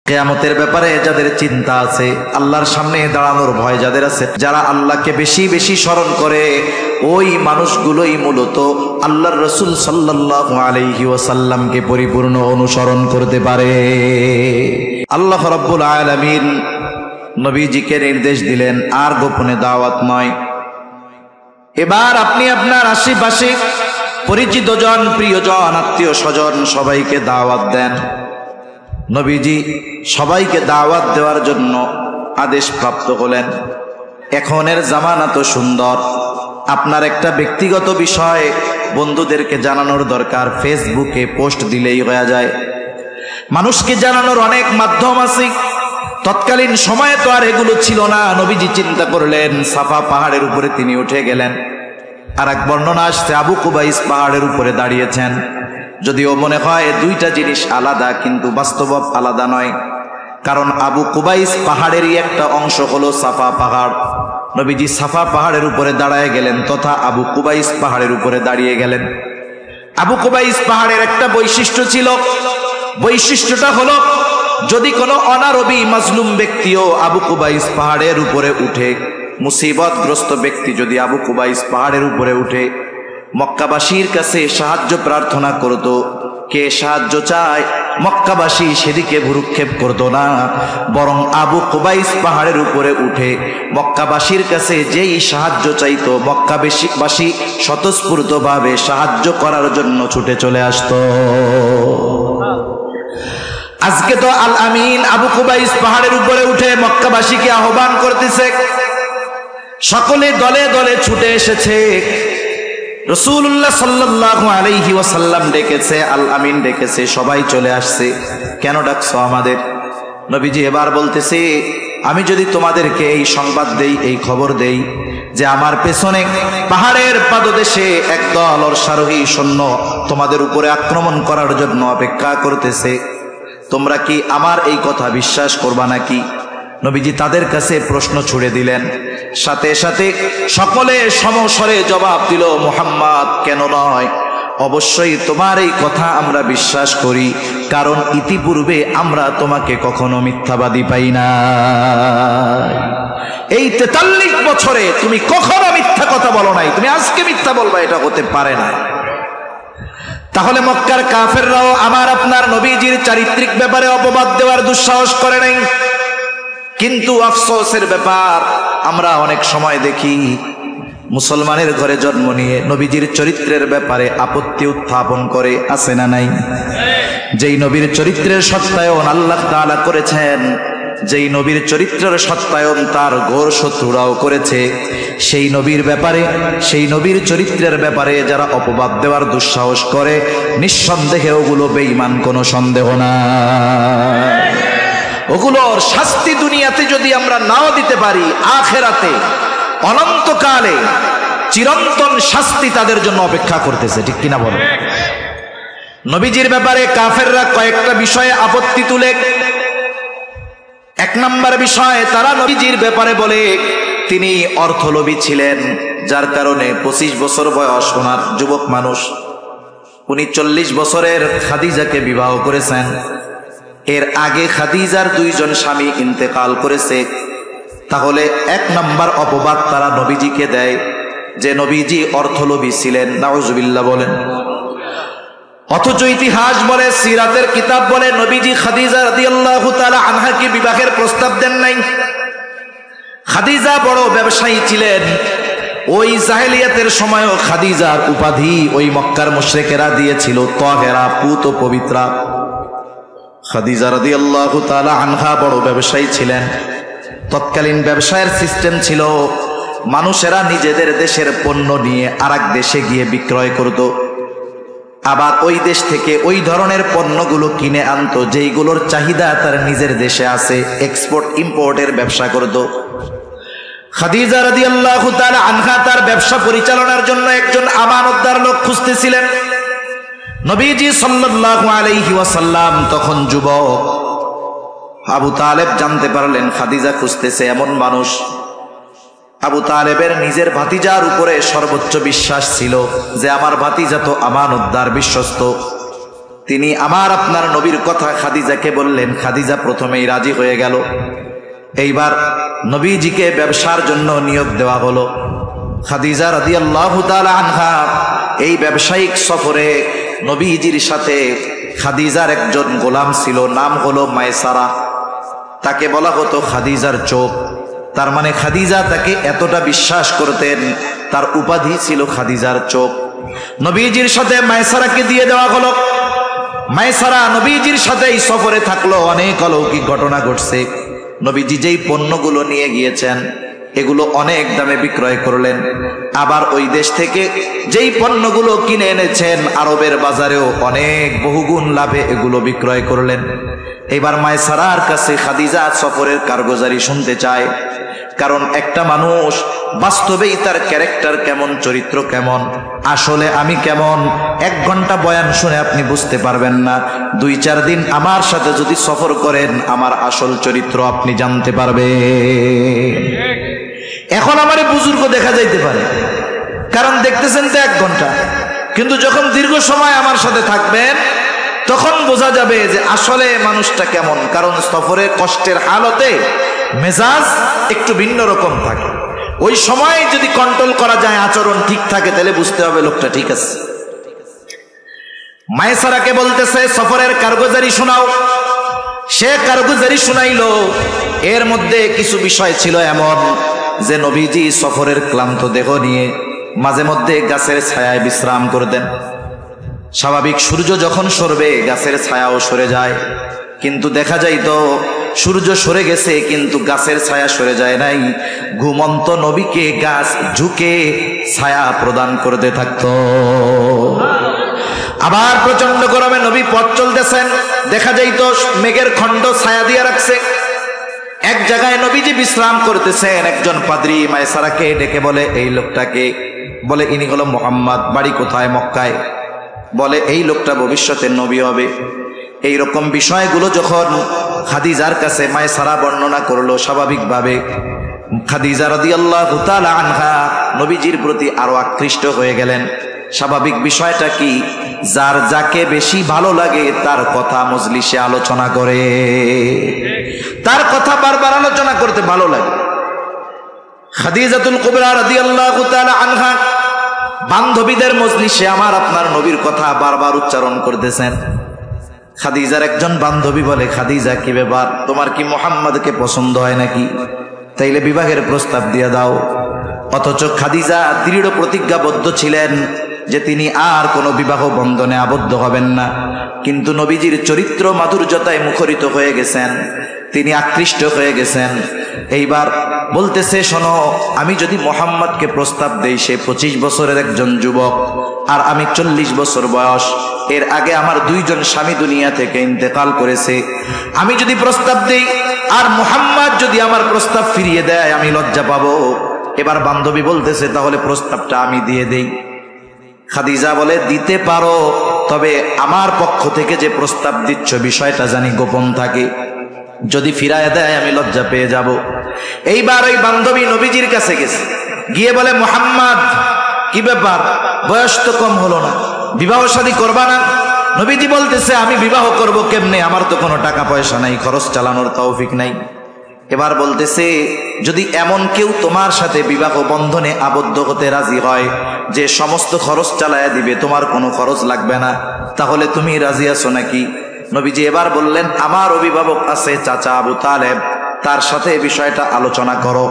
কিয়ামতের ব্যাপারে যাদের চিন্তা আছে, আল্লাহর সামনে দাঁড়ানোর ভয় যাদের আছে, যারা আল্লাহকে বেশি বেশি স্মরণ করে, ওই মানুষগুলোই মূলত আল্লাহর রাসূল সাল্লাল্লাহু আলাইহি ওয়াসাল্লামকে পরিপূর্ণ অনুসরণ করতে পারে। আল্লাহ রাব্বুল আলামিন নবীজিকে নির্দেশ দিলেন, আর গোপনে দাওয়াত নয়। এবার আপনি আপনার আশেপাশে পরিচিত জন, প্রিয়জন, আত্মীয় স্বজন সবাইকে দাওয়াত দেন। নবীজি সবাইকে দাওয়াত দেওয়ার জন্য আদেশ প্রাপ্ত হলেন। এখনের জামানা তো সুন্দর, আপনার একটা ব্যক্তিগত বিষয় বন্ধুদেরকে জানানোর দরকার, ফেসবুকে পোস্ট দিলেই হয়ে যায়। মানুষকে জানানোর অনেক মাধ্যম আছে, তৎকালীন সময়ে তো আর এগুলো ছিল না। নবীজি চিন্তা করলেন, সাফা পাহাড়ের উপরে তিনি উঠে গেলেন। আর এক বর্ণনা আসছে আবু কুবাইস পাহাড়ের উপরে দাঁড়িয়েছেন। যদিও মনে হয় দুইটা জিনিস আলাদা, কিন্তু বাস্তব আলাদা নয়, কারণ আবু কুবাইস পাহাড়েরই একটা অংশ হলো সাফা পাহাড়। নবীজি সাফা পাহাড়ের উপরে দাঁড়ায় গেলেন তথা আবু কুবাইস পাহাড়ের উপরে দাঁড়িয়ে গেলেন। আবু কুবাইস পাহাড়ের একটা বৈশিষ্ট্য ছিল, বৈশিষ্ট্যটা হলো যদি কোনো অনারবি মাজলুম ব্যক্তিও আবু কুবাইস পাহাড়ের উপরে উঠে, মুসিবতগ্রস্ত ব্যক্তি যদি আবু কুবাইস পাহাড়ের উপরে উঠে মক্কাবাসীর কাছে সাহায্য প্রার্থনা করত, কে সাহায্য চায়, মক্কাবাসী সেদিকে ভ্রুক্ষেপ করত না, বরং আবু কুবাইস পাহাড়ের উপরে উঠে মক্কাবাসীর কাছে যেই সাহায্য চাইতো, মক্কাবাসী স্বতঃস্ফূর্তভাবে সাহায্য করার জন্য ছুটে চলে আসত। আজকে তো আল আমিন আবু কুবাইস পাহাড়ের উপরে উঠে মক্কাবাসীকে আহ্বান করতেছে, সকলে দলে দলে ছুটে এসেছে। রাসূলুল্লাহ সাল্লাল্লাহু আলাইহি ওয়াসাল্লাম ডেকেছে, আল আমিন ডেকেছে, সবাই চলে আসছে। কেন ডাকছো আমাদের? নবীজি এবার বলতেছে, আমি যদি তোমাদেরকে এই সংবাদ দেই, এই খবর দেই যে আমার পেছনে পাহাড়ের পাদদেশে একদল অশ্বারোহী সৈন্য তোমাদের উপরে আক্রমণ করার জন্য অপেক্ষা করতেছে, তোমরা কি আমার এই কথা বিশ্বাস করবা নাকি? নবীজি তাদের কাছে প্রশ্ন ছুড়ে দিলেন। সাথে সাথে সকলে সমস্বরে জবাব দিল, মুহাম্মদ, কেন নয়, অবশ্যই তোমার এই কথা আমরা বিশ্বাস করি, কারণ ইতিপূর্বে আমরা তোমাকে কখনো মিথ্যাবাদী পাই না। এই 43 বছরে তুমি কখনো মিথ্যা কথা বলো নাই, তুমি আজকে মিথ্যা বলবা এটা হতে পারে না। তাহলে মক্কার কাফেররাও আমার আপনার নবীজির চারিত্রিক ব্যাপারে অপবাদ দেওয়ার দুঃসাহস করে নাই। কিন্তু আফসোসের ব্যাপার, আমরা অনেক সময় দেখি মুসলমানের ঘরে জন্ম নিয়ে নবীজির চরিত্রের ব্যাপারে আপত্তি উত্থাপন করে, আছে না নাই? যেই নবীর চরিত্রের সত্যায়ন আল্লাহ তাআলা করেছেন, যেই নবীর চরিত্রের সত্যায়ন তার ঘোর শত্রুরাও করেছে, সেই নবীর ব্যাপারে, সেই নবীর চরিত্রের ব্যাপারে যারা অপবাদ দেওয়ার দুঃসাহস করে, নিঃসন্দেহে ওগুলো বেঈমান, কোনো সন্দেহ না। ওগুলোর শাস্তি দুনিয়াতে যদি আমরা নাও দিতে পারি, আখেরাতে অনন্তকালে চিরন্তন শাস্তি তাদের জন্য অপেক্ষা করতেছে, ঠিক কিনা বলো? নবীজির ব্যাপারে কাফেররা কয়েকটা বিষয়ে আপত্তি তুলে। এক নম্বর বিষয়, তারা নবীজির ব্যাপারে বলে তিনি অর্থলোভী ছিলেন, যার কারণে 25 বছর বয়স ওনার যুবক মানুষ, উনি 40 বছরের খাদিজাকে বিবাহ করেছেন। এর আগে খাদিজার 2 জন স্বামী ইন্তেকাল করেছে। তাহলে এক নম্বর অপবাদ তারা নবীজিকে দেয় যে নবীজি অর্থলোভী ছিলেন। নাউজুবিল্লাহ বলেন। অথচ ইতিহাস বলে, সিরাতের কিতাব বলে, নবীজি খাদিজা রাদিয়াল্লাহু তাআলা আনহাকে বিবাহের প্রস্তাব দেন নাই। খাদিজা বড় ব্যবসায়ী ছিলেন। ওই জাহেলিয়াতের সময়ও খাদিজার উপাধি ওই মক্কার মুশরিকেরা দিয়েছিল তাহেরা, পুত ও পবিত্রা। খাদিজা রাদিয়াল্লাহু তাআলা আনহা বড় ব্যবসায়ী ছিলেন। তৎকালীন ব্যবসায়ের সিস্টেম ছিল, মানুষেরা নিজেদের দেশের পণ্য নিয়ে আরেক দেশে গিয়ে বিক্রয় করত, আবার ওই দেশ থেকে ওই ধরনের পণ্যগুলো কিনে আনতো যেইগুলোর চাহিদা তার নিজের দেশে আছে, এক্সপোর্ট ইম্পোর্টের ব্যবসা করত। খাদিজা রাদিয়াল্লাহু তাআলা আনহা তার ব্যবসা পরিচালনার জন্য একজন আমানতদার লোক খুঁজতেছিলেন। নবীজি সাল্লাল্লাহু আলাইহি ওয়াসাল্লাম তখন যুবক। আবু তালেব জানতে পারলেন খাদিজা খুঁজতেছে এমন মানুষ। আবু তালেবের নিজের ভাতিজার উপরে সর্বোচ্চ বিশ্বাস ছিল যে আমার ভাতিজা তো আমানতদার, বিশ্বস্ত। তিনি আমার আপনার নবীর কথা খাদিজাকে বললেন। খাদিজা প্রথমেই রাজি হয়ে গেল। এইবার নবীজিকে ব্যবসার জন্য নিয়োগ দেওয়া হলো। খাদিজা রাদিয়াল্লাহু তাআলা আনহা এই ব্যবসায়িক সফরে নবীজির সাথে খাদিজার একজন গোলাম ছিল, নাম হলো মায়সারা। তাকে বলা হতো খাদিজার চোখ। তার মানে খাদিজা তাকে এতটা বিশ্বাস করতেন, তার উপাধি ছিল খাদিজার চোখ। নবীজির সাথে মায়সারাকে দিয়ে দেওয়া হলো। মায়সারা নবীজির সাথে এই সফরে থাকলো। অনেক অলৌকিক ঘটনা ঘটছে। নবীজি যেই পণ্যগুলো নিয়ে গিয়েছেন এগুলো অনেক দামে বিক্রয় করলেন। আবার ওই দেশ থেকে যেই পণ্যগুলো কিনে এনেছেন আরবের বাজারেও অনেক বহুগুণ লাভে এগুলো বিক্রয় করলেন। এবার মায়সারার কাছে খাদিজা সফরের কারগুজারি শুনতে চায়। কারণ একটা মানুষ বাস্তবেই তার ক্যারেক্টার কেমন, চরিত্র কেমন, আসলে আমি কেমন, 1 ঘন্টা বয়ান শুনে আপনি বুঝতে পারবেন না। 2-4 দিন আমার সাথে যদি সফর করেন আমার আসল চরিত্র আপনি জানতে পারবেন। এখন আমার বুজুর্গ দেখা যাইতে পারে, কারণ দেখতেছেন তো 1 ঘন্টা, কিন্তু যখন দীর্ঘ সময় আমার সাথে থাকবেন তখন বোঝা যাবে যে আসলে মানুষটা কেমন। কারণ সফরে কষ্টের হালতে মেজাজ একটু ভিন্ন রকম থাকে। ওই সময় যদি কন্ট্রোল করা যায়, আচরণ ঠিক থাকে, তাহলে বুঝতে হবে লোকটা ঠিক আছে। মায়সারাকে বলতেছে সফরের কারগুজারি শোনাও। সে কারগুজারি শুনাইলো। এর মধ্যে কিছু বিষয় ছিল এমন যে নবীজি সফরের ক্লান্ত দেহ নিয়ে মাঝে মধ্যে গাছের ছায়ায় বিশ্রাম করতেন। স্বাভাবিক সূর্য যখন সরবে গাছের ছায়াও সরে যায়, কিন্তু দেখা যাইতো সূর্য সরে গেছে কিন্তু গাছের ছায়া সরে যায় নাই। ঘুমন্ত নবীকে গাছ ঝুঁকে ছায়া প্রদান করতে থাকতো। আবার প্রচন্ড গরমে নবী পথ চলতেছেন, দেখা যাইতো মেঘের খণ্ড ছায়া দিয়ে রাখছে। এক জায়গায় নবীজি বিশ্রাম করতেছেন। একজন পাদ্রী মায়সারাকে ডেকে বলে, এই লোকটাকে বলে ইনি হলো মুহাম্মদ, বাড়ি কোথায়? মক্কায়। বলে এই লোকটা ভবিষ্যতের নবী হবে। এই রকম বিষয়গুলো যখন খাদিজার কাছে মায়সারা বর্ণনা করলো, স্বাভাবিকভাবে খাদিজা রাদিয়াল্লাহু তাআলা আনহা নবীজির প্রতি আরো আকৃষ্ট হয়ে গেলেন। স্বাভাবিক বিষয়টা কি, যার যাকে বেশি ভালো লাগে তার কথা মজলিসে আলোচনা করে, তার কথা বারবার আলোচনা করতে ভালো লাগে। খাদিজাতুল কুবরা রাদিয়াল্লাহু তাআলা আনহা বান্ধবীদের মজলিসে আমার আপনার নবীর কথা বারবার উচ্চারণ করতেছেন। খাদিজার একজন বান্ধবী বলে, খাদিজা কি ব্যাপার, তোমার কি মুহাম্মদকে পছন্দ হয় নাকি? তাইলে বিবাহের প্রস্তাব দিয়ে দাও। অথচ খাদিজা দৃঢ় প্রতিজ্ঞাবদ্ধ ছিলেন যে তিনি আর কোনো বিবাহ বন্ধনে আবদ্ধ হবেন না। কিন্তু নবীজির চরিত্র মাধুর্যতায় মুখরিত হয়ে গেছেন, তিনি আকৃষ্ট হয়ে গেছেন। এইবার বলতেছে, শোনো, আমি যদি মুহাম্মদকে প্রস্তাব দেই, সে 25 বছরের একজন যুবক আর আমি 40 বছর বয়স। এর আগে আমার 2 জন স্বামী দুনিয়া থেকে ইন্তেকাল করেছে। আমি যদি প্রস্তাব দেই আর মুহাম্মদ যদি আমার প্রস্তাব ফিরিয়ে দেয় আমি লজ্জা পাবো। এবার বান্ধবী বলতেছে, তাহলে প্রস্তাবটা আমি দিয়ে দেই। খাদিজা বলে, দিতে পারো, তবে আমার পক্ষ থেকে যে প্রস্তাব দিচ্ছ বিষয়টা জানি গোপন থাকে, যদি ফিরায় দেয় আমি লজ্জা পেয়ে যাব। এইবার ওই বান্ধবী নবীজির কাছে গেছে, গিয়ে বলে, মুহাম্মদ কি ব্যাপার, বয়স তো কম হলো না, বিবাহ শাদী করবা না? নবীজি বলতেছে, আমি বিবাহ করব কেমনে, আমার তো কোনো টাকা পয়সা নাই, খরচ চালানোর তৌফিক নাই। এবার বলতেছে, যদি এমন কেউ তোমার সাথে বিবাহ বন্ধনে আবদ্ধ হতে রাজি হয় যে সমস্ত খরচ চালায়া দিবে, তোমার কোনো খরচ লাগবে না, তাহলে তুমি রাজি আছো নাকি? নবীজি এবার বললেন, আমার অভিভাবক আছে চাচা আবু তালেব, তার সাথে বিষয়টা আলোচনা করো।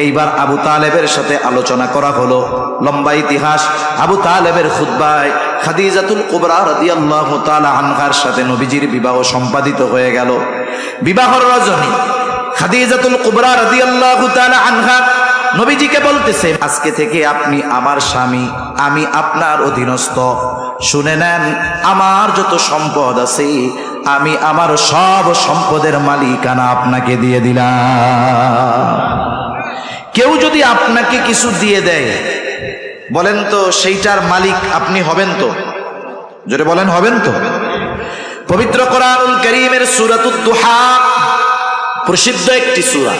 এইবার আবু তালেবের সাথে আলোচনা করা হলো। লম্বা ইতিহাস। আবু তালেবের খুতবায় খাদিজাতুল কুবরা রাদিয়াল্লাহু তাআলা আনহার সাথে নবীজির বিবাহ সম্পাদিত হয়ে গেল। বিবাহর রজনী খাদিজাতুল কুবরা রাদিয়াল্লাহু তাআলা আনহা নবীজিকে বলতেছে, আজকে থেকে আপনি আমার স্বামী, আমি আপনার অধীনস্থ। শুনে নেন, আমার যত সম্পদ আছে আমি আমার সব সম্পদের মালিকানা আপনাকে দিয়ে দিলাম। কেউ যদি আপনাকে কিছু দিয়ে দেয়, বলেন তো সেইটার মালিক আপনি হবেন তো? জোরে বলেন, হবেন তো? পবিত্র কোরআনুল কারীমের সূরাতুদ দুহা প্রসিদ্ধ একটি সূরা।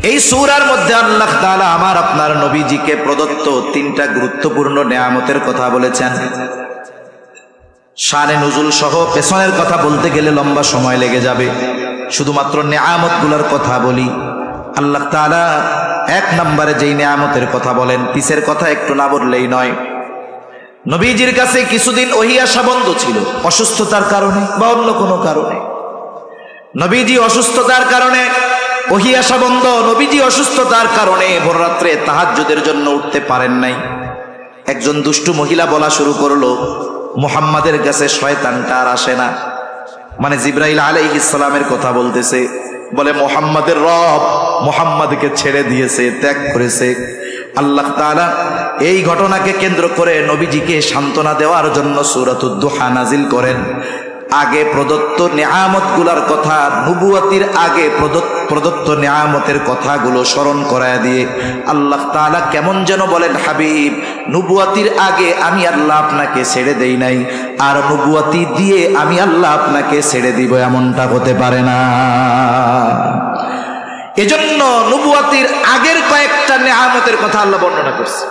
এই সূরার মধ্যে আল্লাহ তাআলা আমার আপনার নবীজিকে প্রদত্ত 3টা গুরুত্বপূর্ণ নেয়ামতের কথা বলেছেন। শানে নুজুল সহ পেছনের কথা বলতে গেলে লম্বা সময় লেগে যাবে। শুধুমাত্র নেয়ামতগুলোর কথা বলি। আল্লাহ তাআলা এক নম্বরে যেই নেয়ামতের কথা বলেন, পিছের কথা একটু না বললেই নয়। নবীজির কাছে কিছুদিন ওহী আসা বন্ধ ছিল, অসুস্থতার কারণে বা অন্য কোনো কারণে। নবীজি অসুস্থতার কারণে ওহী আসা বন্ধ। নবীজি অসুস্থতার কারণে ভোর রাত্রে তাহাজ্জুদের জন্য উঠতে পারেন নাই। একজন দুষ্টু মহিলা বলা শুরু করলো, মুহাম্মাদের কাছে শয়তানটা আর আসে না। মানে জিবরাইল আলাইহিস সালামের কথা বলতেছে। বলে মুহাম্মাদের রব মুহাম্মাদকে ছেড়ে দিয়েছে, ত্যাগ করেছে। আল্লাহ তাআলা এই ঘটনাকে কেন্দ্র করে নবীজিকে সান্ত্বনা দেওয়ার জন্য সূরাতুদ দুহা নাজিল করেন। আগে প্রদত্ত নেয়ামতগুলোর কথা, নবুয়তির আগে প্রদত্ত নেয়ামতের কথাগুলো স্মরণ করায় দিয়ে আল্লাহ তাআলা কেমন যেন বলেন, হাবিব নবুয়তির আগে আমি আল্লাহ আপনাকে ছেড়ে দেই নাই, আর নবুয়তি দিয়ে আমি আল্লাহ আপনাকে ছেড়ে দিব এমনটা হতে পারে না। এজন্য নবুয়তির আগের কয়েকটা নেয়ামতের কথা আল্লাহ বর্ণনা করছে।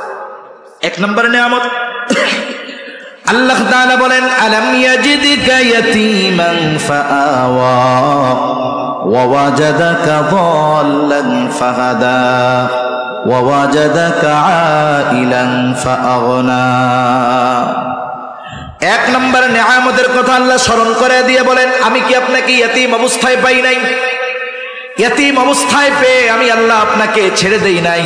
এক নম্বর নেয়ামত আল্লাহ তাআলা বলেন, আলাম ইয়াজিদকা ইয়াতীমান ফাআওয়া ওয়া ওয়াজাদাকা দাল্লান ফাহাদা ওয়া ওয়াজাদাকা আইলান ফাআগনা। এক নম্বর নেয়ামতের কথা আল্লাহ স্মরণ করে দিয়ে বলেন, আমি কি আপনাকে ইয়াতীম অবস্থায় পাই নাই? ইয়াতীম অবস্থায় পেয়ে আমি আল্লাহ আপনাকে ছেড়ে দেই নাই।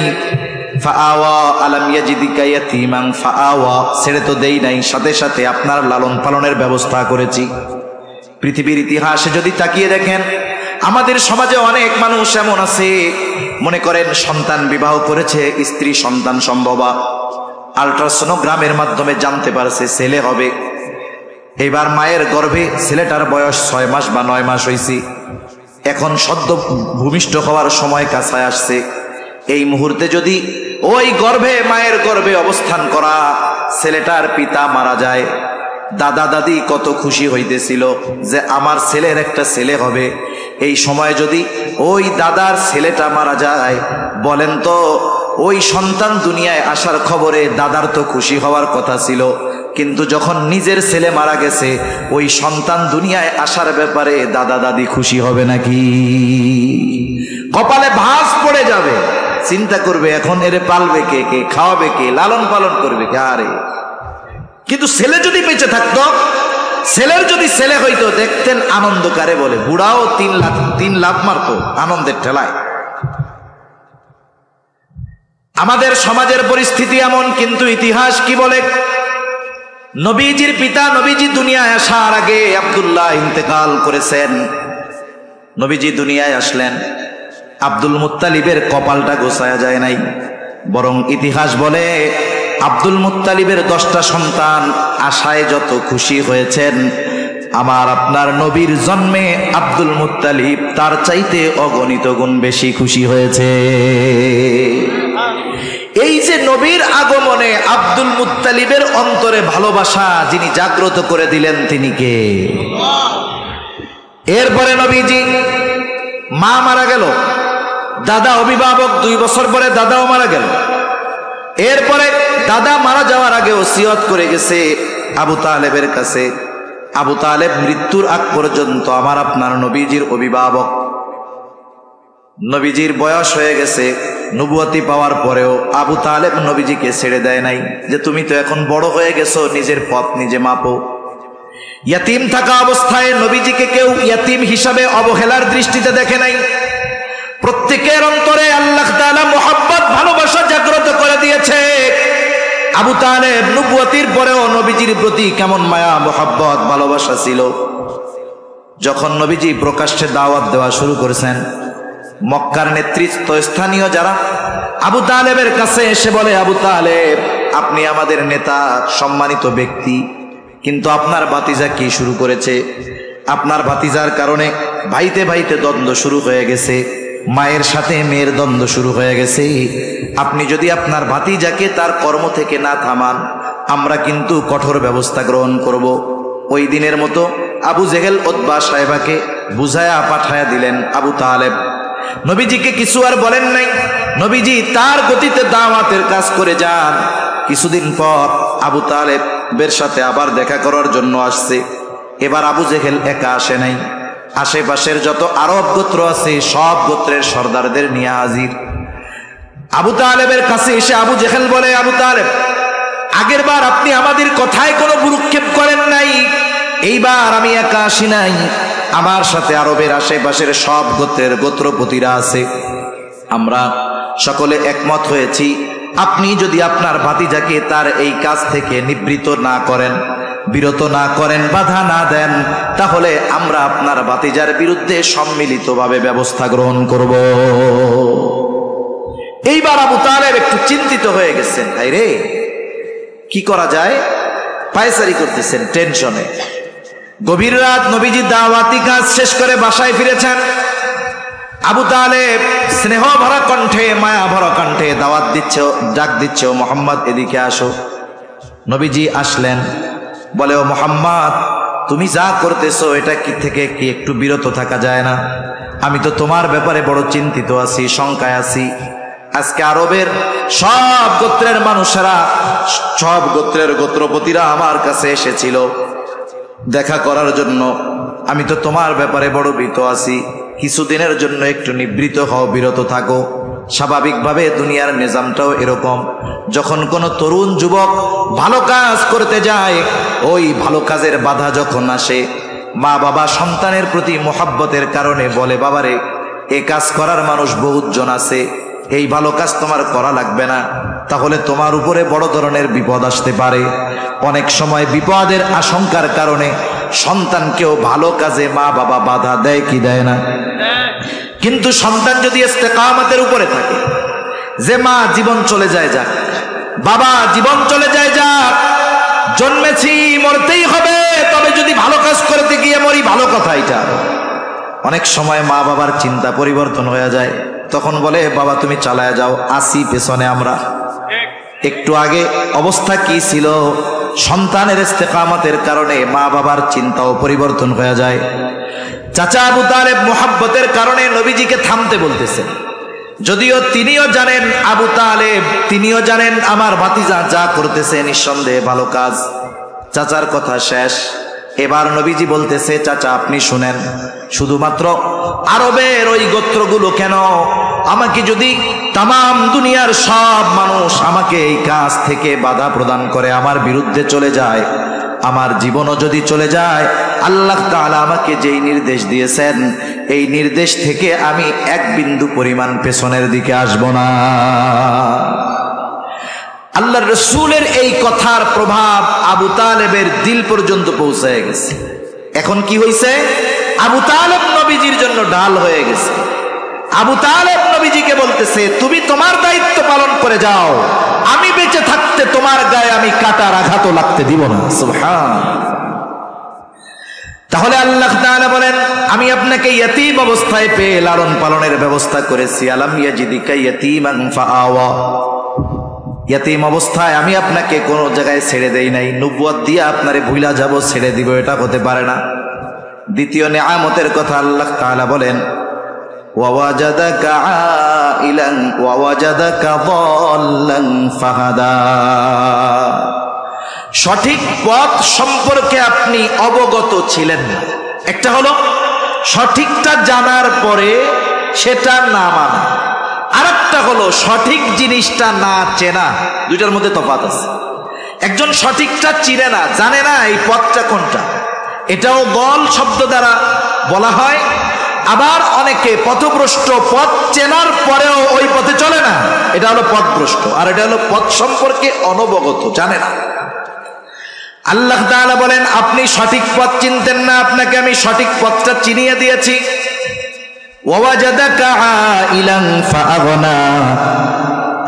ফাআওয়া, আলাম ইয়াজিদিকা ইয়াতীমান ফাআওয়া, ছেড়ে তো দেই নাই, সাথে সাথে আপনার লালন পালনের ব্যবস্থা করেছি। পৃথিবীর ইতিহাসে যদি তাকিয়ে দেখেন, আমাদের সমাজে অনেক মানুষ এমন আছে মনে করেন সন্তান বিবাহ করেছে, স্ত্রী সন্তান সম্ভবা, আল্ট্রাসোনোগ্রামের মাধ্যমে জানতে পারছে ছেলে হবে। এবার মায়ের গর্ভে ছেলেটার বয়স 6 মাস বা 9 মাস হয়েছে, এখন সদ্য ভূমিষ্ঠ হওয়ার সময় কাছায় আসছে। এই মুহূর্তে যদি ওই গর্ভে, মায়ের গর্ভে অবস্থান করা ছেলেটার পিতা মারা যায়, দাদা দাদি কত খুশি হইতেছিল যে আমার ছেলের একটা ছেলে হবে। এই সময় যদি ওই দাদার ছেলেটা মারা যায়, বলেন তো ওই সন্তান দুনিয়ায় আসার খবরে দাদার তো খুশি হওয়ার কথা ছিল, কিন্তু যখন নিজের ছেলে মারা গেছে, ওই সন্তান দুনিয়ায় আসার ব্যাপারে দাদা দাদি খুশি হবে নাকি? কপালে ভাঁজ পড়ে যাবে, চিন্তা করবে এখন এরে পালবে কে, কে খাওয়াবে কে, লালন পালন করবে কে। আরে কিন্তু ছেলে যদি বেঁচে থাকতো, ছেলের যদি ছেলে হইতো, দেখতেন আনন্দকারে বলে বুড়াও 3 লাখ মারতো আনন্দের ঠেলায়। আমাদের সমাজের পরিস্থিতি এমন, কিন্তু ইতিহাস কি বলে? নবীজির পিতা, নবীজি দুনিয়ায় আসার আগে আব্দুল্লাহ ইন্তেকাল করেছেন। নবীজি দুনিয়ায় আসলেন, আব্দুল মুত্তালিবের কপালটা গোছায়া যায় নাই, বরং ইতিহাস বলে আব্দুল মুত্তালিবের 10টা সন্তান আশায় যত খুশি হয়েছেন, আমার আপনার নবীর জন্মে আব্দুল মুত্তালিব তার চাইতে অগণিত গুণ বেশি খুশি হয়েছে। এই যে নবীর আগমনে আব্দুল মুত্তালিবের অন্তরে ভালোবাসা যিনি জাগ্রত করে দিলেন, তিনি কে? এরপরে নবীজি, মা মারা গেল, দাদা অভিভাবক, 2 বছর পরে দাদাও মারা গেল। এরপরে দাদা মারা যাওয়ার আগে ওসিয়ত করে গেছে আবু তালেবের কাছে, আবু তালেব মৃত্যুর আগ পর্যন্ত আমার আপনার নবীজির অভিভাবক। নবীজির বয়স হয়ে গেছে, নবুয়তি পাওয়ার পরেও আবু তালেব নবীজিকে ছেড়ে দেয় নাই, যে তুমি তো এখন বড় হয়ে গেছো, নিজের পথ নিজে মাপো। ইয়াতিম থাকা অবস্থায় নবীজিকে কেউ ইয়াতিম হিসাবে অবহেলার দৃষ্টিতে দেখে নাই। প্রত্যেকের অন্তরে আল্লাহ তাআলা মুহাব্বত, ভালোবাসা জাগ্রত করে দিয়েছে। আবু তালেব নবুয়তির পরেও নবীজির প্রতি কেমন মায়া, মুহাব্বত, ভালোবাসা ছিল। যখন নবীজি প্রকাশ্যে দাওয়াত দেওয়া শুরু করেছেন, মক্কার নেতৃত্ব স্থানীয় যারা আবু তালেবের কাছে এসে বলে, আবু তালেব আপনি আমাদের নেতা, সম্মানিত ব্যক্তি, কিন্তু আপনার ভাতিজা কি শুরু করেছে? আপনার ভাতিজার কারণে ভাইতে ভাইতে দ্বন্দ্ব শুরু হয়ে গেছে, মায়ের সাথে মেয়ের দ্বন্দ্ব শুরু হয়ে গেছে। আপনি যদি আপনার ভাতিজাকে তার কর্ম থেকে না থামান, আমরা কিন্তু কঠোর ব্যবস্থা গ্রহণ করব। ওই দিনের মতো আবু জেহেল উতবা সাহেবাকে বুঝায়া পাঠায়া দিলেন আবু তালেব। নবীজিকে কিছু আর বলেন নাই, নবীজি তার গতিতে দাওয়াতের কাজ করে যান। কিছুদিন পর আবু তালেব তালেবের সাথে আবার দেখা করার জন্য আসছে। এবার আবু জেহেল একা আসে নাই, আশেপাশের যত আরব গোত্র আছে সব গোত্রের সর্দারদের নিয়ে হাজির। আবু তালেবের কাছে এসে আবু জেহেল বলে, আবু তালেব, আগের বার আপনি আমাদের কথায় কোনো ভ্রুক্ষেপ করেন নাই, এইবার আমি একা আসি নাই, আমার সাথে আরবের আশেপাশের সব গোত্রের গোত্রপতিরা আছে। আমরা সকলে একমত হয়েছি, আপনি যদি আপনার ভাতিজাকে তার এই কাজ থেকে নিবৃত্ত না করেন, বিরত না করেন, বাধা না দেন, তাহলে আমরা আপনার ভাতিজার বিরুদ্ধে সম্মিলিতভাবে ব্যবস্থা গ্রহণ করব। এইবার আবু তালেব একটু চিন্তিত হয়ে গেছেন, ভাই রে কি করা যায়, পায়চারি করতেছেন টেনশনে। গভীর রাত, নবীজি দাওয়াতি কাজ শেষ করে বাসায় ফিরেছেন। আবু তালেব স্নেহ ভরা কণ্ঠে, মায়া ভরা কণ্ঠে দাওয়াত দিচ্ছে, ডাক দিচ্ছে, ও মোহাম্মদ এদিকে আসো। নবীজি আসলেন, বলে, ও মোহাম্মদ, তুমি যা করতেছো এটা কি থেকে কি একটু বিরত থাকা যায় না? আমি তো তোমার ব্যাপারে বড় চিন্তিত আছি, শঙ্কায় আছি। আজকে আরবের সব গোত্রের মানুষেরা, সব গোত্রের গোত্রপতিরা আমার কাছে এসেছিল দেখা করার জন্য। আমি তো তোমার ব্যাপারে বড় ভীত আছি, কিছুদিনের জন্য একটু নিবৃত হও, বিরত থাকো। স্বাভাবিকভাবে দুনিয়ার নিজামটাও এরকম, যখন কোনো তরুণ যুবক ভালো কাজ করতে যায়, ওই ভালো কাজের বাধা যখন আসে, মা বাবা সন্তানের প্রতি মোহাব্বতের কারণে বলে, বাবারে এ কাজ করার মানুষ বহুজন আছে, এই ভালো কাজ তোমার করা লাগবে না, তাহলে তোমার উপরে বড় ধরনের বিপদ আসতে পারে। অনেক সময় বিপদের আশঙ্কার কারণে সন্তানকেও ভালো কাজে মা বাবা বাধা দেয় কি দেয় না? কিন্তু সন্তান যদি ইস্তেকামতের উপরে থাকে, যে মা জীবন চলে যায় যাক, বাবা জীবন চলে যায় যাক, জন্মেছি মরতেই হবে, তবে যদি ভালো কাজ করতে গিয়ে মরি ভালো কথা। এটা অনেক সময় মা বাবার চিন্তা পরিবর্তন হয়ে যায়, তখন বলে, বাবা তুমি চালায় যাও, আসি পেছনে আমরা। একটু আগে অবস্থা কি ছিল, সন্তানের ইস্তেকামতের কারণে মা বাবার চিন্তাও পরিবর্তন হয়ে যায়। চাচা আবু তালেব মুহাব্বতের কারণে নবীজিকে থামতে বলতেছেন, যদিও তিনিও জানেন, আবু তালেব তিনিও জানেন আমার ভাতিজা যা করতেছে নিঃসন্দেহে ভালো কাজ। চাচার কথা শেষ, এবার নবীজি বলতেছে, চাচা আপনি শুনেন, শুধুমাত্র আরবের ওই গোত্রগুলো কেন, আমাকে যদি তামাম দুনিয়ার সব মানুষ আমাকে এই কাজ থেকে বাধা প্রদান করে, আমার বিরুদ্ধে চলে যায়, আমার জীবনও যদি চলে যায়, আল্লাহ তাআলা আমাকে যেই নির্দেশ দিয়েছেন, এই নির্দেশ থেকে আমি এক বিন্দু পরিমাণ পেছনের দিকে আসব না। আল্লাহর রাসূলের এই কথার প্রভাব আবু তালেবের দিল পর্যন্ত পৌঁছে গেছে। এখন কি হয়েছে, আবু তালেব নবীজির জন্য ঢাল হয়ে গেছে। আবু তালেব নবীজিকে বলতেছে, তুমি তোমার দায়িত্ব পালন করে যাও, আমি বেঁচে থাকতে তোমার গায়ে আমি কাটার আঘাতও লাগতে দিব না। সুবহান। তাহলে আল্লাহ তাআলা বলেন, আমি আপনাকে ইয়তীম অবস্থায় পেয়ে লালন পালনের ব্যবস্থা করেছি। আলাম ইয়াজিদিকা ইয়াতীমান ফাআওয়া, ইয়তীম অবস্থায় আমি আপনাকে কোনো জায়গায় ছেড়ে দেই নাই, নবুয়ত দিয়ে আপনারে ভুলা যাব, ছেড়ে দিব, এটা হতে পারে না। দ্বিতীয় নিয়ামতের কথা আল্লাহ তাআলা বলেন, ওয়াওয়াজাদাকা আইলান ওয়াওয়াজাদাকা দাল্লান ফাহাদা, সঠিক পথ সম্পর্কে আপনি অবগত ছিলেন না। একটা হলো সঠিকটা জানার পরে সেটা না মানা, আরেকটা হলো সঠিক জিনিসটা না চেনা। দুইটার মধ্যে তফাৎ আছে। একজন সঠিকটা চিনে না, জানে না এই পথটা কোনটা, এটাও দল শব্দ দ্বারা বলা হয়। আবার অনেকে পথভ্রষ্ট, পথ চেনার পরেও ওই পথে চলে না, এটা হলো পথভ্রষ্ট। আর এটা হলো পথ সম্পর্কে অনবগত, জানে না। আল্লাহ তাআলা বলেন, আপনি সঠিক পথ চিনতেন না, আপনাকে আমি সঠিক পথটা চিনিয়ে দিয়েছি। ওয়াওয়াজাদাকা আইলান ফাআগনা,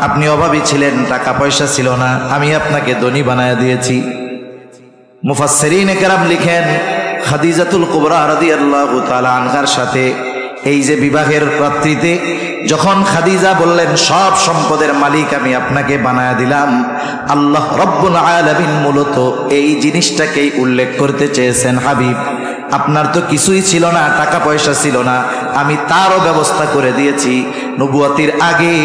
আপনি অভাবী ছিলেন, টাকা পয়সা ছিল না, আমি আপনাকে ধনী বানায়া দিয়েছি। মুফাসসিরিনে কেরাম লিখেন, খাদিজাতুল কুবরা রাদিয়াল্লাহু তাআলা আনহার সাথে এই যে বিবাহের রাত্রিতে যখন খাদিজা বললেন, সব সম্পদের মালিক আমি আপনাকে বানায়া দিলাম, আল্লাহ রব্বুল আলামিন মূলত এই জিনিসটাকেই উল্লেখ করতে চেয়েছেন, হাবিব আপনার তো কিছুই ছিল না, টাকা পয়সা ছিল না, আমি তারও ব্যবস্থা করে দিয়েছি। নবুয়তির আগে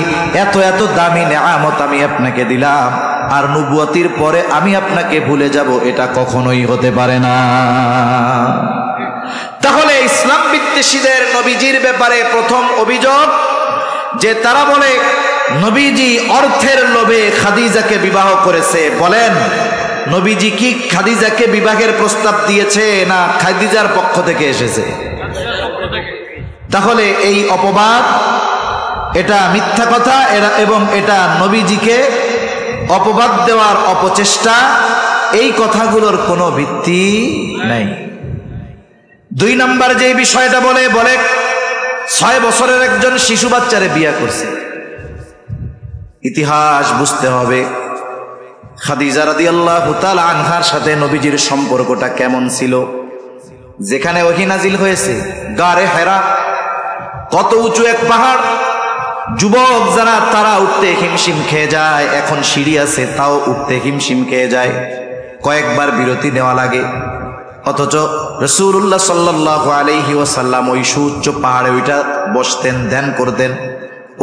এত এত দামি নেয়ামত আমি আপনাকে দিলাম, আর নবুয়তির পরে আমি আপনাকে ভুলে যাব, এটা কখনোই হতে পারে না। তাহলে ইসলাম বিদ্বেষীদের নবীজির ব্যাপারে প্রথম অভিযোগ যে তারা বলে নবীজি অর্থের লোভে খাদিজাকে বিবাহ করেছে। বলেন, নবীজি কি খাদিজাকে বিবাহের প্রস্তাব দিয়েছে না খাদিজার পক্ষ থেকে এসেছে? তাহলে এই অপবাদ, এটা মিথ্যা কথা, এবং এটা নবীজিকে অপবাদ দেওয়ার অপচেষ্টা, এই কথাগুলোর কোনো ভিত্তি নাই। 2 নম্বর যে বিষয়টা বলে 6 বছরের একজন শিশু বাচ্চারে বিয়ে করছে। ইতিহাস বুঝতে হবে খাদিজা রাদিয়াল্লাহু তাআলা আনহার সাথে নবীজির সম্পর্কটা কেমন ছিল। যেখানে ওহী নাজিল হয়েছে গারে হেরা, কত উঁচু এক পাহাড়, যুবক যারা তারা উঠতে হিমশিম খেয়ে যায়। এখন সিঁড়ি আছে, তাও উঠতে হিমশিম খেয়ে যায়, কয়েকবার বিরতি নেওয়া লাগে। অথচ রাসূলুল্লাহ সাল্লাল্লাহু আলাইহি ওয়াসাল্লাম ওই সুউচ্চ পাহাড়ে ওইটা বসতেন, ধ্যান করতেন,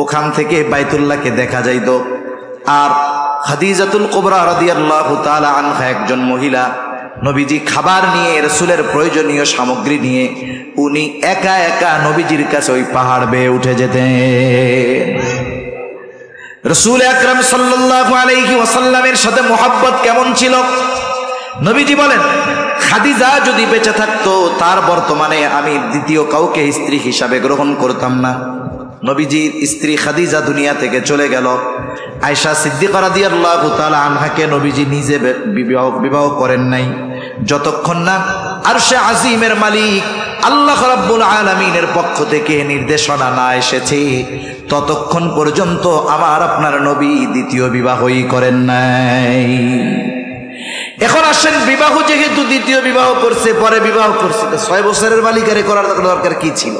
ওখান থেকে বাইতুল্লাহকে দেখা যাইত। আর খাদিজাতুল কুবরা রাদিয়াল্লাহু তাআলা আনহা একজন মহিলা, নবীজি খাবার নিয়ে, রাসূলের প্রয়োজনীয় সামগ্রী নিয়ে উনি একা একা নবীজির কাছে ওই পাহাড় বেয়ে উঠে যেতেন। রাসূল আকরাম সাল্লাল্লাহু আলাইহি ওয়াসাল্লামের সাথে মুহাব্বত কেমন ছিল? নবীজি বলেন, খাদিজা যদি বেঁচে থাকতো তার বর্তমানে আমি দ্বিতীয় কাউকে স্ত্রী হিসাবে গ্রহণ করতাম না। নবীজির স্ত্রী খাদিজা দুনিয়া থেকে চলে গেল। আয়েশা সিদ্দিকা রাদিয়াল্লাহু তাআলা আনহাকে নবীজি নিজে বিবাহ করেন নাই, যতক্ষণ না আরশে আজিমের মালিক আল্লাহ রাব্বুল আলামিনের পক্ষ থেকে নির্দেশনা না এসেছে, ততক্ষণ পর্যন্ত আমার আপনার নবী দ্বিতীয় বিবাহই করেন নাই। এখন আসেন, বিবাহ যেহেতু দ্বিতীয় বিবাহ করছে, পরে বিবাহ করছে, 6 বছরের মালিকারে করার দরকার কি ছিল?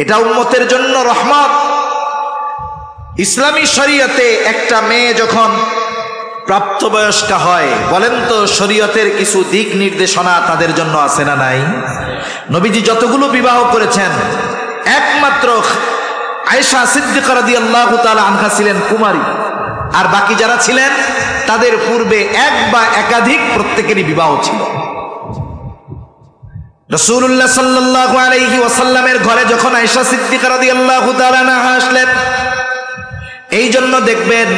এটা উম্মতের জন্য রহমত। ইসলামী শরীয়তে একটা মেয়ে যখন প্রাপ্তবয়স্কা হয়, বলেন তো শরীয়তের কিছু দিক নির্দেশনা তাদের জন্য আছে না নাই? নবীজি যতগুলো বিবাহ করেছেন, একমাত্র আয়েশা সিদ্দিকা রাদিয়াল্লাহু তাআলা আনহা ছিলেন কুমারী, আর বাকি যারা ছিলেন তাদের পূর্বে এক বা একাধিক প্রত্যেকেরই বিবাহ ছিল। রাসূলুল্লাহ সাল্লাল্লাহু আলাইহি ওয়াসাল্লামের ঘরে যখন আয়েশা সিদ্দিকা রাদিয়াল্লাহু তাআলা আনহা আসলেন, এই জন্য দেখবেন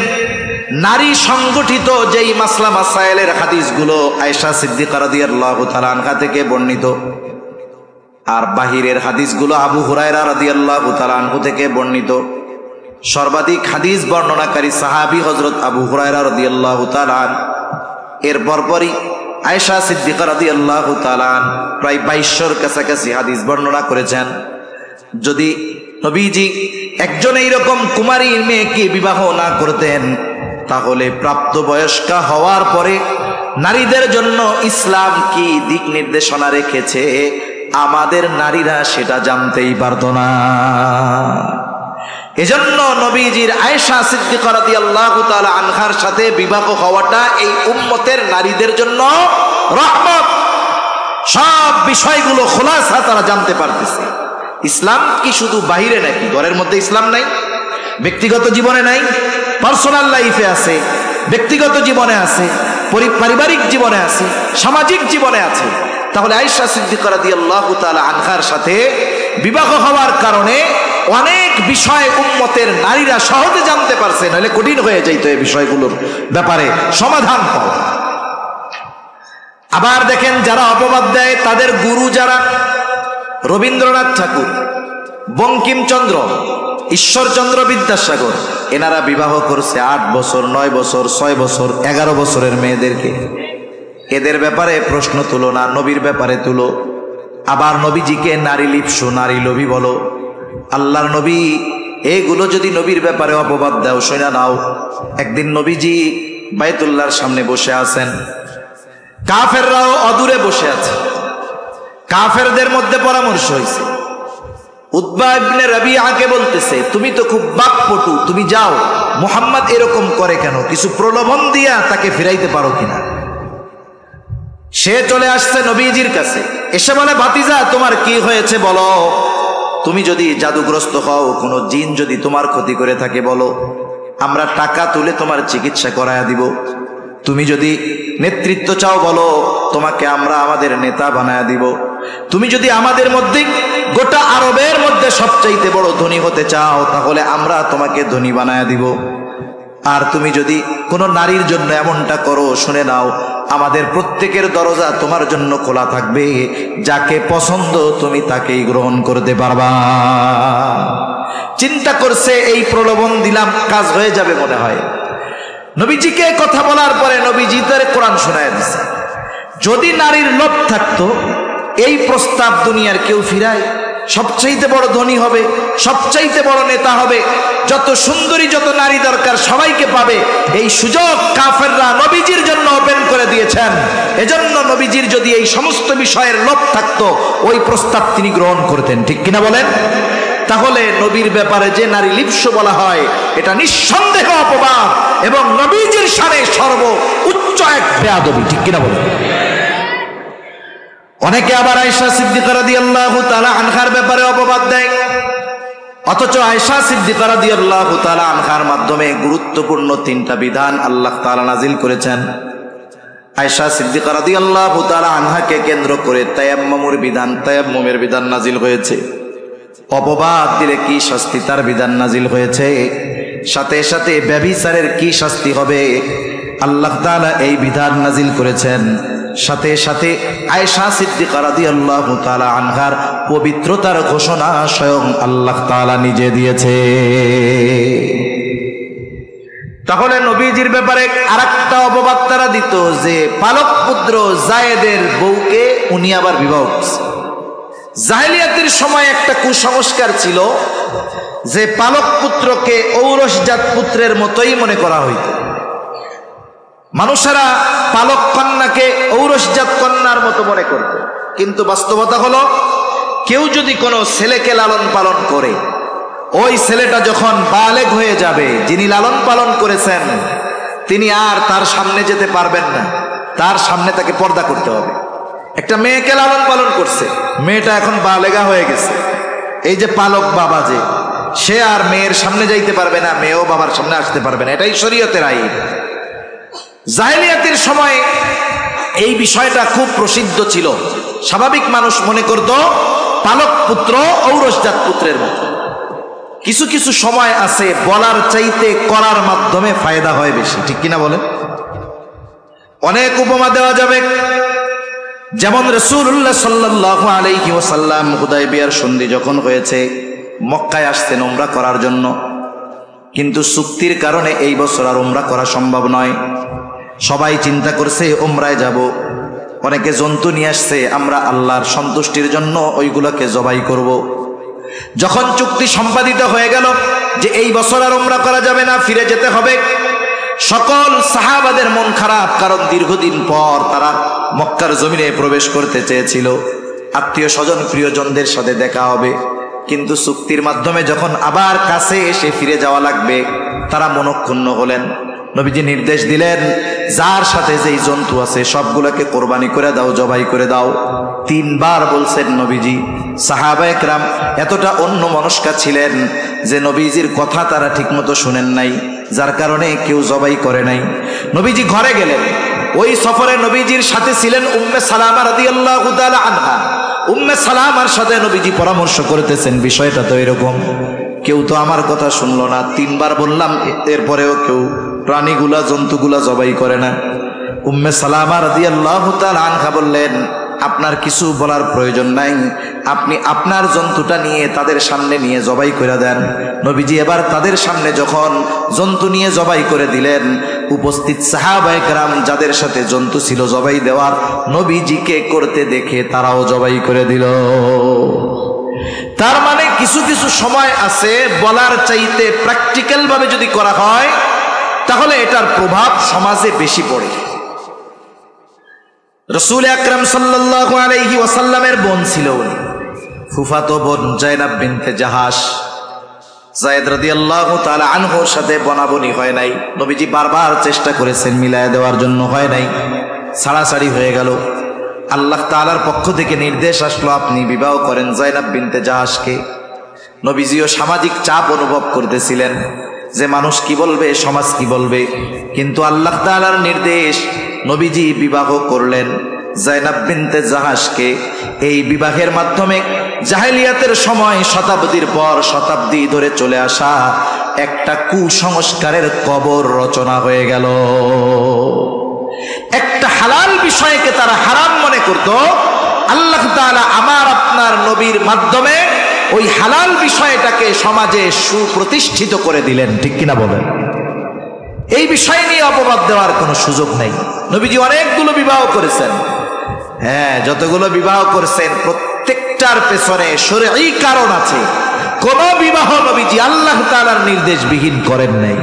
নারী সংগঠিত যেই মাসলা মাসাইলের হাদিসগুলো আয়েশা সিদ্দিকা রাদিয়াল্লাহু তাআলা আনহা থেকে বর্ণিত, আর বাহিরের হাদিসগুলো আবু হুরায়রা রাদিয়াল্লাহু তাআলা আনহু থেকে বর্ণিত। সর্বাধিক হাদিস বর্ণনাকারী সাহাবী হযরত আবু হুরায়রা রাদিয়াল্লাহু তাআলা, এর পরপরই আয়েশা সিদ্দিকা রাদিয়াল্লাহু তাআলা প্রায় 2200-র কাছাকাছি হাদিস বর্ণনা করেছেন। যদি নবীজি একজন এইরকম কুমারী মেয়েকে বিবাহ না করতেন, তাহলে প্রাপ্তবয়স্কা হওয়ার পরে নারীদের জন্য ইসলাম কি দিক নির্দেশনা রেখেছে আমাদের নারীরা সেটা জানতেই পারত না। এজন্য নবীজির আয়েশা সিদ্দিকা রাদিয়াল্লাহু তাআলা আনহার সাথে বিবাহ হওয়াটা এই উম্মতের নারীদের জন্য রহমত। সব বিষয়গুলো খোলাসা তারা জানতে পারতেছে। ইসলাম কি শুধু বাহিরে নাকি? ঘরের মধ্যে ইসলাম নাই? ব্যক্তিগত জীবনে নাই? পার্সোনাল লাইফে আছে, ব্যক্তিগত জীবনে আছে, পারিবারিক জীবনে আছে, সামাজিক জীবনে আছে। তাহলে আয়েশা সিদ্দিকা রাদিয়াল্লাহু তাআলা আনহার সাথে বিবাহ হওয়ার কারণে অনেক বিষয় উম্মতের নারীরা সহজে জানতে পারছে, নাহলে কঠিন হয়ে যাইত এই বিষয়গুলোর ব্যাপারে সমাধান পাওয়া। আবার দেখেন, যারা অপবাদ দেয় তাদের গুরু যারা, রবীন্দ্রনাথ ঠাকুর, বঙ্কিমচন্দ্র, ঈশ্বরচন্দ্র বিদ্যাসাগর, এনারা বিবাহ করছে 8 বছর, 9 বছর, 6 বছর, 11 বছরের মেয়েদেরকে। এদের ব্যাপারে প্রশ্ন তুলো না, নবীর ব্যাপারে তুলো। আবার নবীজিকে নারী লিপ্সু, নারী লোভী বলো। আল্লাহর নবী এগুলো যদি নবীর ব্যাপারে অপবাদ দাও, শোনা নাও। একদিন নবীজি বাইতুল্লাহর সামনে বসে আছেন, কাফেররাও অদূরে বসে আছে। কাফেরদের মধ্যে পরামর্শ হয়েছে। উতবা ইবনে রাবিআকে বলতেছে, তুমি তো খুব বাকপটু, তুমি যাও, মুহাম্মদ এরকম করে কেন, কিছু প্রলোভন দিয়া তাকে ফিরাইতে পারো কিনা। সে চলে আসছে নবীজির কাছে, এসে বলে, ভাতিজা তোমার কি হয়েছে বলো, তুমি যদি জাদুগ্রস্ত হও, কোনো জিন যদি তোমার ক্ষতি করে থাকে বলো, আমরা টাকা তুলে তোমার চিকিৎসা করায়া দিব। তুমি যদি নেতৃত্ব চাও বলো, তোমাকে আমরা আমাদের নেতা বানায়া দিব। তুমি যদি আমাদের মধ্যে গোটা আরবের মধ্যে সবচাইতে বড় ধনী হতে চাও, তাহলে আমরা তোমাকে ধনী বানায়া দিব। আর তুমি যদি কোনো নারীর জন্য এমনটা করো, শুনে নাও, আমাদের প্রত্যেকের দরজা তোমার জন্য খোলা থাকবে, যাকে পছন্দ তুমি তাকেই গ্রহণ করতে পারবা। চিন্তা করছে এই প্রলোভন দিলাম কাজ হয়ে যাবে মনে হয়। নবীজিকে কথা বলার পরে নবীজি তার কোরআন শোনায় দিছে। যদি নারীর লোভ থাকতো, এই প্রস্তাব দুনিয়ার কেউ ফিরায়? সবচাইতে বড় ধনী হবে, সবচাইতে বড় নেতা হবে, যত সুন্দরী যত নারী দরকার সবাইকে পাবে, এই সুযোগ কাফেররা নবীজির জন্য ওপেন করে দিয়েছেন। এজন্য নবীজির যদি এই সমস্ত বিষয়ের লোভ থাকতো, ওই প্রস্তাব তিনি গ্রহণ করতেন, ঠিক কিনা বলেন? তাহলে নবীর ব্যাপারে যে নারী লিপ্স বলা হয়, এটা নিঃসন্দেহ অপবাদ এবং নবীজির শানে সর্ব উচ্চ এক বেয়াদবি, ঠিক কিনা বলেন? অনেকে আবার আয়েশা সিদ্দিকা রাদিয়াল্লাহু তাআলা আনহার ব্যাপারে অপবাদ দেয়, অথচ আয়েশা সিদ্দিকা রাদিয়াল্লাহু তাআলা আনহার মাধ্যমে গুরুত্বপূর্ণ 3টা বিধান আল্লাহ তাআলা নাজিল করেছেন। আয়েশা সিদ্দিকা রাদিয়াল্লাহু তাআলা আনহাকে কেন্দ্র করে তায়াম্মুমের বিধান নাজিল হয়েছে। অপবাদ দিলে কি শাস্তি তার বিধান নাজিল হয়েছে, সাথে সাথে ব্যভিচারের কি শাস্তি হবে আল্লাহ তাআলা এই বিধান নাজিল করেছেন। সাথে সাথে আয়েশা সিদ্দিকা রাদিয়াল্লাহু তাআলা আনহার পবিত্রতার ঘোষণা স্বয়ং আল্লাহ তাআলা নিজে দিয়েছে। তাহলে নবীজির ব্যাপারে আরেকটা অপবাদ তারা দিত যে পালক পুত্র যায়েদের বউকে উনি আবার বিবাহ করছে। জাহেলিয়াতের সময় একটা কুসংস্কার ছিল যে পালক পুত্রকে ঔরসজাত পুত্রের মতোই মনে করা হইত। মানুষেরা পালক কন্যাকে ঔরসজাত কন্যার মতো মনে করত, কিন্তু বাস্তবতা হলো কেউ যদি কোনো ছেলেকে লালন পালন করে, ওই ছেলেটা যখন বালেগ হয়ে যাবে, যিনি লালন পালন করেছেন তিনি আর তার সামনে যেতে পারবেন না, তার সামনে তাকে পর্দা করতে হবে। একটা মেয়েকে লালন পালন করছে, মেয়েটা এখন বালেগা হয়ে গেছে, এই যে পালক বাবা যে, সে আর মেয়ের সামনে যাইতে পারবে না, মেয়েও বাবার সামনে আসতে পারবে না, এটাই শরীয়তের আইন। জাহেলিয়াতের সময় এই বিষয়টা খুব প্রসিদ্ধ ছিল। স্বাভাবিক মানুষ মনে করত পালক পুত্র ঔরসজাত পুত্রের মতো। কিছু কিছু সময় আছে বলার চাইতে করার মাধ্যমে ফায়দা হয় বেশি, ঠিক কিনা বলেন? অনেক উপমা দেওয়া যাবে। যেমন রাসূলুল্লাহ সাল্লাল্লাহু আলাইহি ওয়াসাল্লাম হুদায়বিয়ার সন্ধি যখন হয়েছে, মক্কায় আসতেন উমরা করার জন্য, কিন্তু চুক্তির কারণে এই বছর আর উমরা করা সম্ভব নয়। সবাই চিন্তা করছে উমরায় যাব, অনেকে জন্তু নিয়ে আসছে, আমরা আল্লাহর সন্তুষ্টির জন্য ওইগুলোকে জবাই করব। যখন চুক্তি সম্পাদিত হয়ে গেল যে এই বছর আর উমরা করা যাবে না, ফিরে যেতে হবে, সকল সাহাবাদের মন খারাপ, কারণ দীর্ঘদিন পর তারা মক্কার জমিনে প্রবেশ করতে চেয়েছিল, আত্মীয় স্বজন প্রিয়জনদের সাথে দেখা হবে, কিন্তু চুক্তির মাধ্যমে যখন আবার কাছে এসে ফিরে যাওয়া লাগবে, তারা মনক্ষুণ্ণ হলেন। নবীজি নির্দেশ দিলেন, যার সাথে যেই জন্তু আছে সবগুলোকে কোরবানি করে দাও, জবাই করে দাও। 3 বার বলছেন নবীজি। সাহাবায়ে কেরাম এতটা অন্যমনস্ক ছিলেন যে নবীজির কথা তারা ঠিকমতো শুনেন নাই, যার কারণে কেউ জবাই করে নাই। নবীজি ঘরে গেলেন। ওই সফরে নবীজির সাথে ছিলেন উম্মে সালামা রাদিয়াল্লাহু তাআলা আনহা। উম্মে সালামার সাথে নবীজি পরামর্শ করতেছেন, বিষয়টা তো এরকম, কেউ তো আমার কথা শুনলো না, 3 বার বললাম, এরপরেও কেউ প্রাণীগুলা জন্তুগুলা জবাই করে না। উম্মে সালামা রাদিয়াল্লাহু তাআলা আনহা বললেন, আপনার কিছু বলার প্রয়োজন নাই, আপনি আপনার জন্তুটা নিয়ে তাদের সামনে নিয়ে জবাই করে দেন। নবীজি এবার তাদের সামনে যখন জন্তু নিয়ে জবাই করে দিলেন, উপস্থিত সাহাবায়ে কেরাম যাদের সাথে জন্তু ছিল জবাই দেওয়ার, নবীজিকে করতে দেখে তারাও জবাই করে দিল। তার মানে কিছু কিছু সময় আছে বলার চাইতে প্র্যাকটিক্যাল ভাবে যদি করা হয়, তাহলে এটার প্রভাব সমাজে বেশি পড়ে। রাসূল আকরাম সাল্লাল্লাহু আলাইহি ওয়াসাল্লামের বোন ছিল উনি, ফুফাতো বোন যায়েনাব বিনতে জাহাশ। যায়েদ রাদিয়াল্লাহু তাআলা আনহুর সাথে বনাবনি হয় নাই, নবীজি বারবার চেষ্টা করেছেন মিলায়া দেওয়ার জন্য, হয় নাই, ছাড়াছাড়ি হয়ে গেল। আল্লাহ তাআলার পক্ষ থেকে নির্দেশ আসলো আপনি বিবাহ করেন যায়নাব বিনতে জাহাশকে। নবীজিও সামাজিক চাপ অনুভব করতেছিলেন যে মানুষ কি বলবে, সমাজ কি বলবে, কিন্তু আল্লাহ তাআলার নির্দেশ, নবীজি বিবাহ করলেন যায়নাব বিনতে জাহাশকে। এই বিবাহের মাধ্যমে জাহেলিয়াতের সময় শতাব্দীর পর শতাব্দী ধরে চলে আসা একটা কুসংস্কারের কবর রচনা হয়ে গেল। একটা হালাল বিষয়কে তারা হারাম মনে করত, আল্লাহ তাআলা আমার আপনার নবীর মাধ্যমে ওই হালাল বিষয়টাকে সমাজে সুপ্রতিষ্ঠিত করে দিলেন। ঠিক কিনা বলেন? এই বিষয় নিয়ে অপবাদ দেওয়ার কোনো সুযোগ নেই। নবীজি অনেকগুলো বিবাহ করেছেন, হ্যাঁ, যতগুলো বিবাহ করেছেন প্রত্যেকটার পেছনে শরঈ কারণ আছে। কোন বিবাহ নবীজি আল্লাহ তাআলার নির্দেশবিহীন করেন নাই।